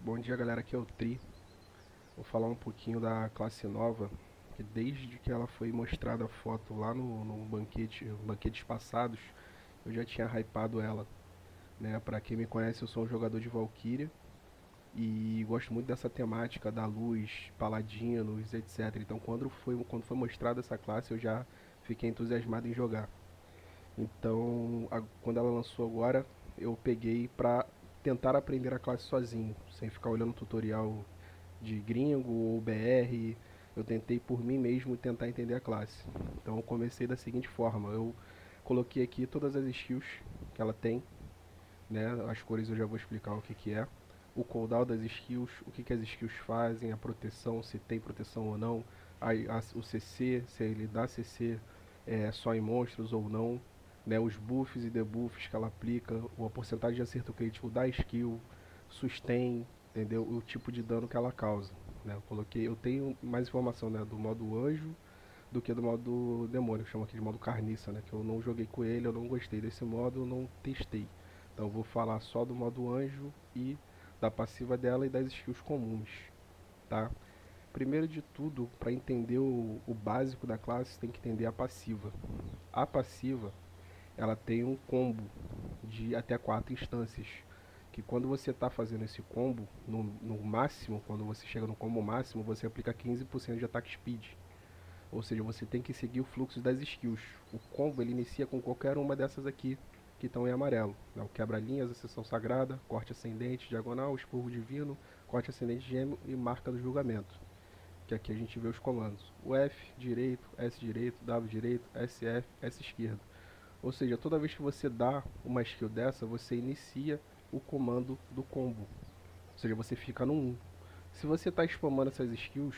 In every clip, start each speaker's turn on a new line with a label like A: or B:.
A: Bom dia, galera, aqui é o Tri. Vou falar um pouquinho da classe nova, que desde que ela foi mostrada a foto lá no banquetes passados, eu já tinha hypado ela, né? Pra quem me conhece, eu sou um jogador de Valkyria e gosto muito dessa temática da luz, paladinos, etc. Então, quando foi mostrada essa classe, eu já fiquei entusiasmado em jogar. Então, quando ela lançou agora, eu peguei pra tentar aprender a classe sozinho, sem ficar olhando tutorial de gringo ou BR. Eu tentei por mim mesmo tentar entender a classe. Então eu comecei da seguinte forma: eu coloquei aqui todas as skills que ela tem, né? As cores eu já vou explicar o que é. O cooldown das skills, o que as skills fazem, a proteção, se tem proteção ou não, o CC, se ele dá CC só em monstros ou não, né? Os buffs e debuffs que ela aplica, a porcentagem de acerto crítico da skill, sustain, entendeu? O tipo de dano que ela causa, né? Eu tenho mais informação, né, do modo anjo do que do modo demônio, chama aqui de modo carniça, né? Que eu não joguei com ele, eu não gostei desse modo, eu não testei. Então eu vou falar só do modo anjo e da passiva dela e das skills comuns, tá? Primeiro de tudo, para entender o básico da classe, tem que entender a passiva. A passiva, ela tem um combo de até 4 instâncias, que quando você está fazendo esse combo, no máximo, quando você chega no combo máximo, você aplica 15% de ataque speed. Ou seja, você tem que seguir o fluxo das skills. O combo ele inicia com qualquer uma dessas aqui que estão em amarelo, né? O quebra-linhas, a sessão sagrada, corte ascendente, diagonal, expurgo divino, corte ascendente gêmeo e marca do julgamento. Que aqui a gente vê os comandos. O F direito, S direito, W direito, SF, S esquerdo. Ou seja, toda vez que você dá uma skill dessa, você inicia o comando do combo. Ou seja, você fica no 1. Se você está spamando essas skills,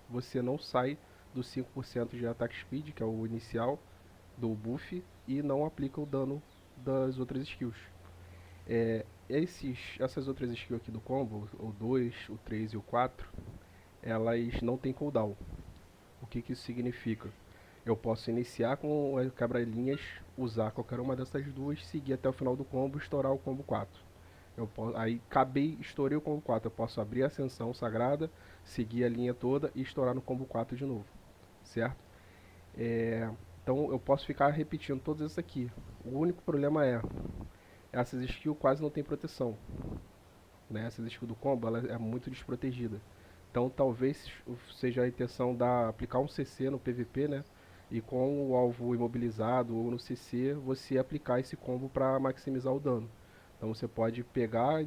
A: você não sai do 5% de ataque speed, que é o inicial do buff, e não aplica o dano das outras skills. Essas outras skills aqui do combo, o 2, o 3 e o 4, elas não têm cooldown. O que isso significa? Eu posso iniciar com a quebra-linhas, usar qualquer uma dessas duas, seguir até o final do combo e estourar o combo 4. Aí estourei o combo 4. Eu posso abrir a ascensão sagrada, seguir a linha toda e estourar no combo 4 de novo, certo? Então eu posso ficar repetindo todas essas aqui. O único problema essas skills quase não tem proteção, né? Essas skills do combo ela é muito desprotegida. Então talvez seja a intenção da aplicar um CC no PVP, né? E com o alvo imobilizado ou no CC, você aplicar esse combo para maximizar o dano. Então você pode pegar,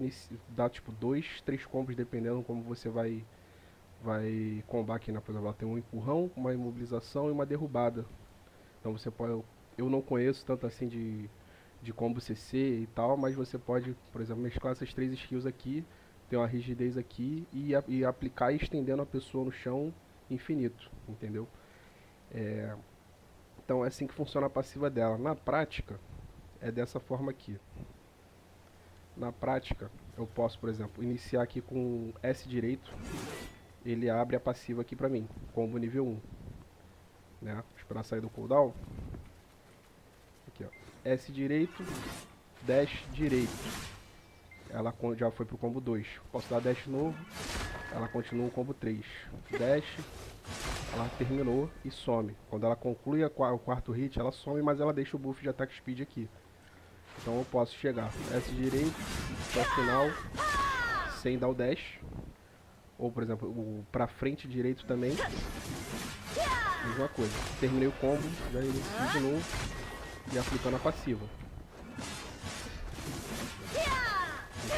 A: dar tipo 2, 3 combos dependendo como você vai combar aqui, né? Por exemplo, ela tem um empurrão, uma imobilização e uma derrubada. Então você pode, eu não conheço tanto assim de combo CC e tal, mas você pode, por exemplo, mesclar essas 3 skills aqui, ter uma rigidez aqui e aplicar estendendo a pessoa no chão infinito, entendeu? Então é assim que funciona a passiva dela. Na prática, é dessa forma aqui. Na prática, eu posso, por exemplo, iniciar aqui com S direito, ele abre a passiva aqui pra mim, combo nível 1, né? Esperar sair do cooldown. Aqui, ó. S direito, dash direito. Ela já foi pro combo 2. Posso dar dash novo, ela continua o combo 3. Dash, ela terminou e some. Quando ela conclui o quarto hit, ela some, mas ela deixa o buff de ataque speed aqui. Então eu posso chegar S direito até o final sem dar o dash. Ou, por exemplo, o pra frente direito também. Mesma coisa. Terminei o combo, já inicio de novo e aplicando a passiva.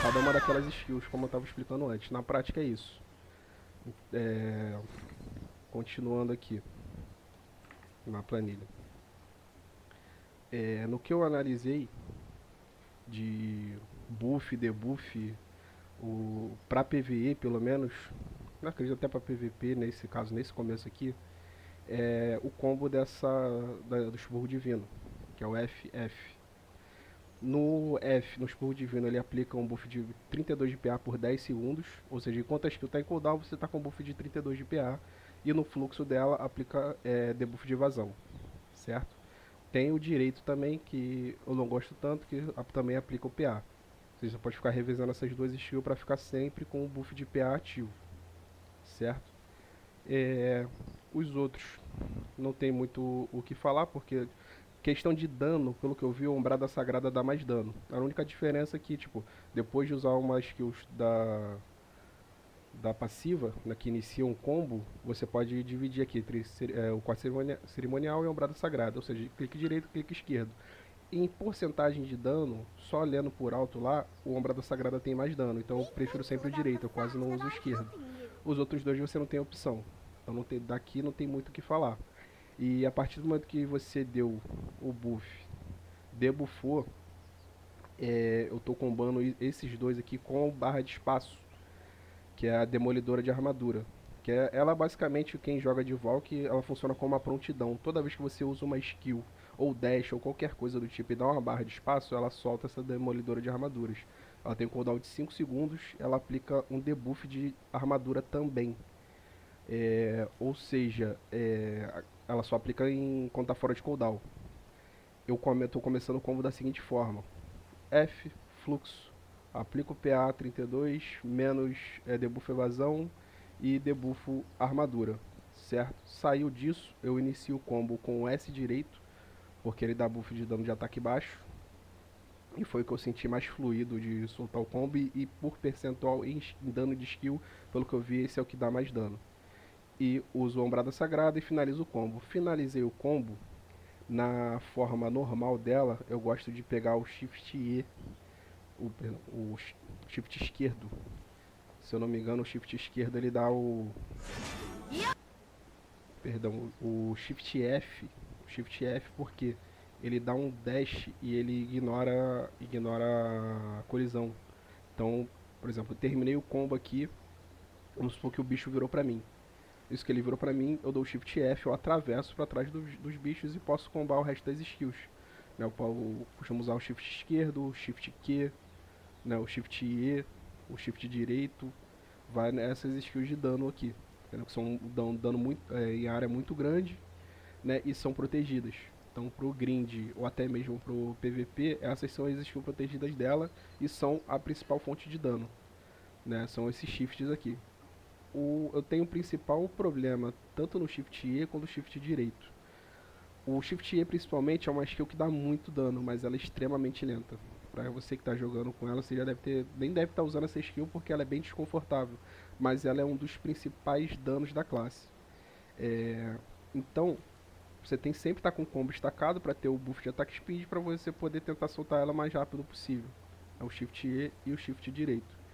A: Cada uma daquelas skills, como eu estava explicando antes. Na prática é isso. Continuando aqui na planilha. No que eu analisei de buff, debuff, para PvE pelo menos, não acredito até para PvP nesse caso, nesse começo aqui, o combo do expurgo divino, que é o FF. No F, no expurgo divino, ele aplica um buff de 32 de PA por 10 segundos, ou seja, enquanto a skill está em cooldown, você está com um buff de 32 de PA, e no fluxo dela aplica debuff de evasão, certo? Tem o direito também, que eu não gosto tanto, que também aplica o PA. Você pode ficar revezando essas duas skills para ficar sempre com o buff de PA ativo, certo? Os outros não tem muito o que falar, porque questão de dano, pelo que eu vi, o Ombrada Sagrada dá mais dano. A única diferença é que, tipo, depois de usar uma skills da passiva, né, que inicia um combo, você pode dividir aqui entre o corte cerimonial e a Ombrada Sagrada, ou seja, clique direito, clique esquerdo. Em porcentagem de dano, só lendo por alto lá, o Ombrada Sagrada tem mais dano, então eu prefiro sempre o direito, eu quase não uso o esquerdo. Os outros dois você não tem opção, então daqui não tem muito o que falar. E a partir do momento que você deu o buff, debuffou, eu tô combando esses dois aqui com barra de espaço, que é a Demolidora de Armadura. Que ela basicamente, quem joga de Valk, ela funciona como uma prontidão. Toda vez que você usa uma skill, ou dash, ou qualquer coisa do tipo, e dá uma barra de espaço, ela solta essa Demolidora de Armaduras. Ela tem um cooldown de 5 segundos, ela aplica um debuff de armadura também. Ou seja, ela só aplica quando tá fora de cooldown. Eu tô começando o combo da seguinte forma: F, fluxo, aplico PA 32, menos debuff evasão e debuffo armadura, certo? Saiu disso, eu inicio o combo com o S direito, porque ele dá buff de dano de ataque baixo, e foi o que eu senti mais fluido de soltar o combo, e por percentual em dano de skill, pelo que eu vi, esse é o que dá mais dano. E uso a Ombrada Sagrada e finalizo o combo. Finalizei o combo, na forma normal dela, eu gosto de pegar o Shift E, o Shift esquerdo. Se eu não me engano, o Shift esquerdo ele dá Perdão, o Shift F. O Shift F porque ele dá um dash e ele ignora a colisão. Então, por exemplo, eu terminei o combo aqui, vamos supor que o bicho virou pra mim. Isso que ele virou pra mim, eu dou o Shift F, eu atravesso pra trás dos bichos e posso combar o resto das skills. Né, eu costumo usar o Shift esquerdo, o Shift Q, né, o Shift E, o Shift direito, vai nessas skills de dano aqui, entendeu? Que são dano muito, em área muito grande, né, e são protegidas. Então pro grind ou até mesmo pro PVP, essas são as skills protegidas dela e são a principal fonte de dano, né? São esses shifts aqui. Eu tenho o principal problema tanto no Shift E quanto no Shift direito. O Shift E principalmente é uma skill que dá muito dano, mas ela é extremamente lenta. Pra você que tá jogando com ela, você já nem deve estar usando essa skill porque ela é bem desconfortável. Mas ela é um dos principais danos da classe. Então, você tem que sempre estar com o combo estacado para ter o buff de ataque speed para você poder tentar soltar ela o mais rápido possível. É o Shift E e o Shift direito.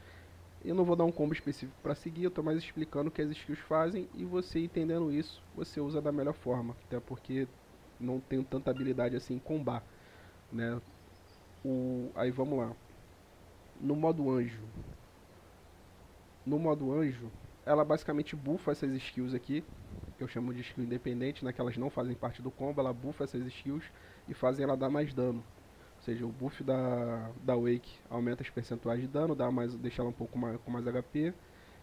A: Eu não vou dar um combo específico para seguir, eu estou mais explicando o que as skills fazem e você entendendo isso, você usa da melhor forma. Até porque não tenho tanta habilidade assim em combar, né? Aí vamos lá. No modo anjo. No modo anjo, ela basicamente buffa essas skills aqui, que eu chamo de skill independente, né? Que elas não fazem parte do combo, ela buffa essas skills e fazem ela dar mais dano. Ou seja, o buff da Wake aumenta os percentuais de dano, deixa ela um pouco mais, com mais HP.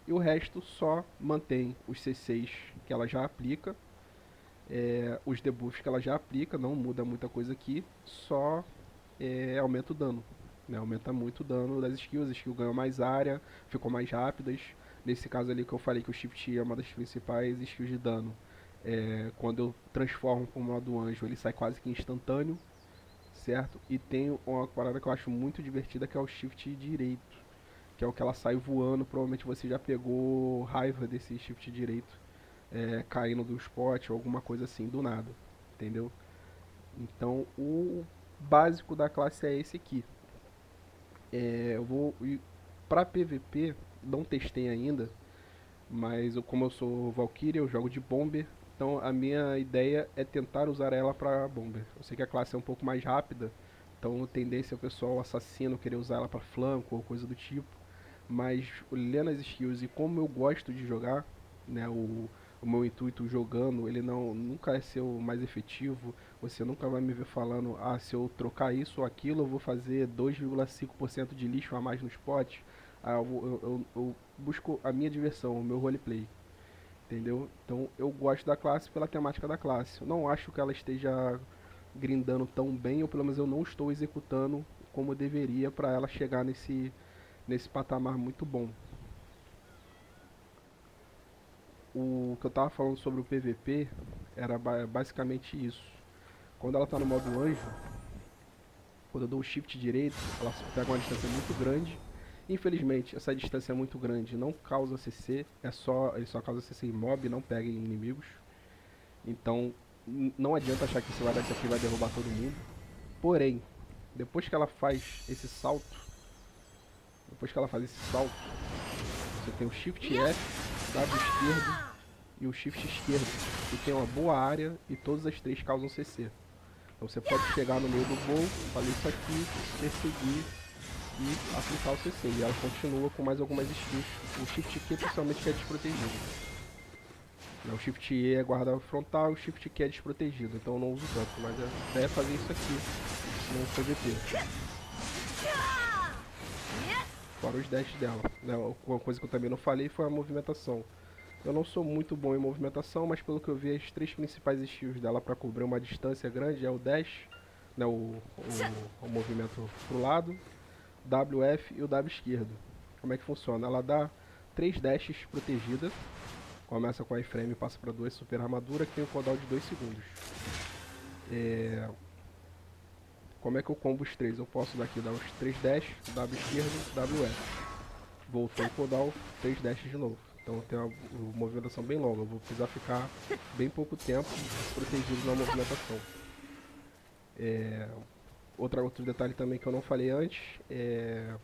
A: E o resto só mantém os C6 que ela já aplica, os debuffs que ela já aplica, não muda muita coisa aqui, só aumenta o dano. Né? Aumenta muito o dano das skills, as skills ganham mais área, ficam mais rápidas. Nesse caso ali que eu falei que o Shift é uma das principais skills de dano. Quando eu transformo para o modo anjo, ele sai quase que instantâneo, certo? E tem uma parada que eu acho muito divertida, que é o Shift direito, que é o que ela sai voando. Provavelmente você já pegou raiva desse Shift direito, caindo do spot ou alguma coisa assim do nada, entendeu? Então o básico da classe é esse aqui. Eu vou para PVP, não testei ainda, mas como eu sou Valkyria, eu jogo de Bomber, então a minha ideia é tentar usar ela para Bomber. Eu sei que a classe é um pouco mais rápida, então a tendência é o pessoal assassino querer usar ela para flanco ou coisa do tipo, mas lendo as skills e como eu gosto de jogar, né, o meu intuito jogando, ele nunca é ser o mais efetivo. Você nunca vai me ver falando, se eu trocar isso ou aquilo, eu vou fazer 2,5% de lixo a mais no spot. Eu busco a minha diversão, o meu roleplay, entendeu? Então eu gosto da classe pela temática da classe. Eu não acho que ela esteja grindando tão bem, ou pelo menos eu não estou executando como deveria para ela chegar nesse patamar muito bom. O que eu tava falando sobre o PVP era basicamente isso. Quando ela tá no modo anjo, quando eu dou o shift direito, ela pega uma distância muito grande. Infelizmente, essa distância é muito grande, não causa CC, ele só causa CC em mob, não pega em inimigos. Então, não adianta achar que você vai dar isso aqui e vai derrubar todo mundo. Porém, depois que ela faz esse salto, você tem o Shift F, W esquerdo e o Shift esquerdo, que tem uma boa área e todas as três causam CC. Então você pode chegar no meio do gol, fazer isso aqui, perseguir e aplicar o CC. E ela continua com mais algumas skills. O Shift Q principalmente que é desprotegido. O Shift E é guarda frontal, o Shift Q é desprotegido, então eu não uso tanto, mas a ideia é fazer isso aqui no PVP. Fora os dashes dela. Uma coisa que eu também não falei foi a movimentação. Eu não sou muito bom em movimentação, mas pelo que eu vi, as três principais skills dela para cobrir uma distância grande é o dash, né, o movimento pro lado, WF e o W esquerdo. Como é que funciona? Ela dá 3 dashes protegidas, começa com a iframe e passa para 2 super armadura, que tem um cooldown de 2 segundos. Como é que eu combo os três? Eu posso daqui dar os 3 dash, W esquerdo, WF. Voltou o cooldown, 3 dashes de novo. Então tem uma movimentação bem longa, eu vou precisar ficar bem pouco tempo protegido na movimentação. Outro detalhe também que eu não falei antes é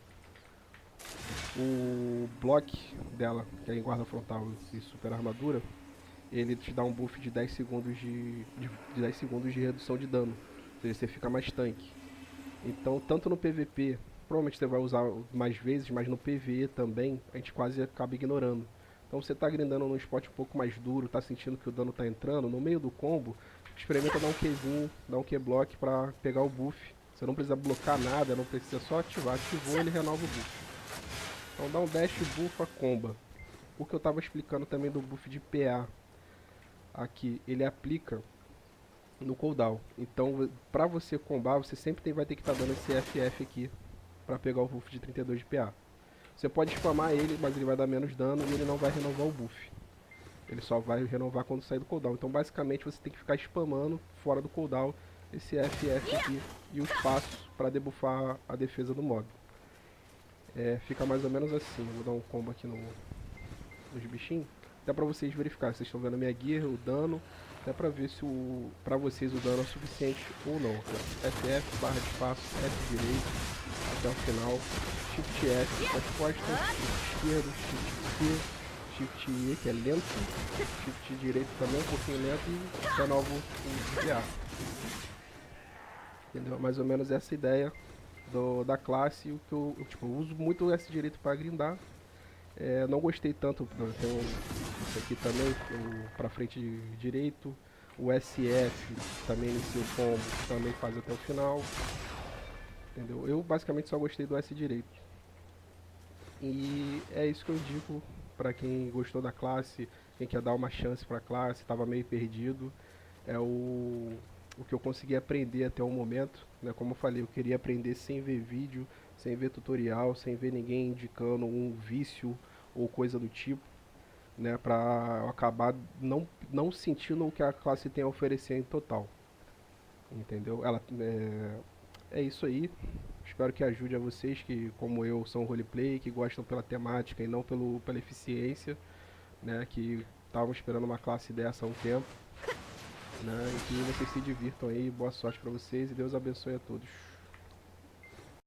A: o block dela, que é em guarda frontal e super armadura, ele te dá um buff de 10 segundos de 10 segundos de redução de dano, ou seja, você fica mais tanque. Então, tanto no PVP, provavelmente você vai usar mais vezes, mas no PVE também, a gente quase acaba ignorando. Então, você tá grindando num spot um pouco mais duro, tá sentindo que o dano tá entrando, no meio do combo, experimenta dar um Qzinho, dar um Q-block pra pegar o buff. Você não precisa blocar nada, não precisa só ativar. Ativou, ele renova o buff. Então dá um dash, buffa, comba. O que eu tava explicando também do buff de PA, aqui, ele aplica no cooldown. Então, pra você combar, você sempre vai ter que estar dando esse FF aqui pra pegar o buff de 32 de PA. Você pode spamar ele, mas ele vai dar menos dano e ele não vai renovar o buff. Ele só vai renovar quando sair do cooldown. Então, basicamente, você tem que ficar spamando fora do cooldown esse FF aqui e os passos para debuffar a defesa do mob. Fica mais ou menos assim. Vou dar um combo aqui nos bichinhos. Até pra vocês verificarem. Vocês estão vendo a minha gear, o dano. Até pra ver se pra vocês o dano é suficiente ou não. FF, barra de espaço, F direito, até o final. Shift F para as costas, Shift esquerdo, Shift C, Shift E, que é lento. Shift direito também um pouquinho lento e renova o PA. Entendeu? Mais ou menos essa ideia da classe. O que eu uso muito o S direito para grindar. Não gostei tanto, tem isso aqui também, pra frente direito, o SF também inicia o combo, também faz até o final, entendeu? Eu basicamente só gostei do S direito. E é isso que eu indico para quem gostou da classe, quem quer dar uma chance pra classe, estava meio perdido. É o que eu consegui aprender até o momento, né? Como eu falei, eu queria aprender sem ver vídeo, sem ver tutorial, sem ver ninguém indicando um vício ou coisa do tipo, né? Pra eu acabar não sentindo o que a classe tem a oferecer em total, entendeu? É isso aí. Espero que ajude a vocês que, como eu, são roleplay, que gostam pela temática e não pela eficiência, né? Que estavam esperando uma classe dessa há um tempo, né? E que vocês se divirtam aí. Boa sorte pra vocês e Deus abençoe a todos.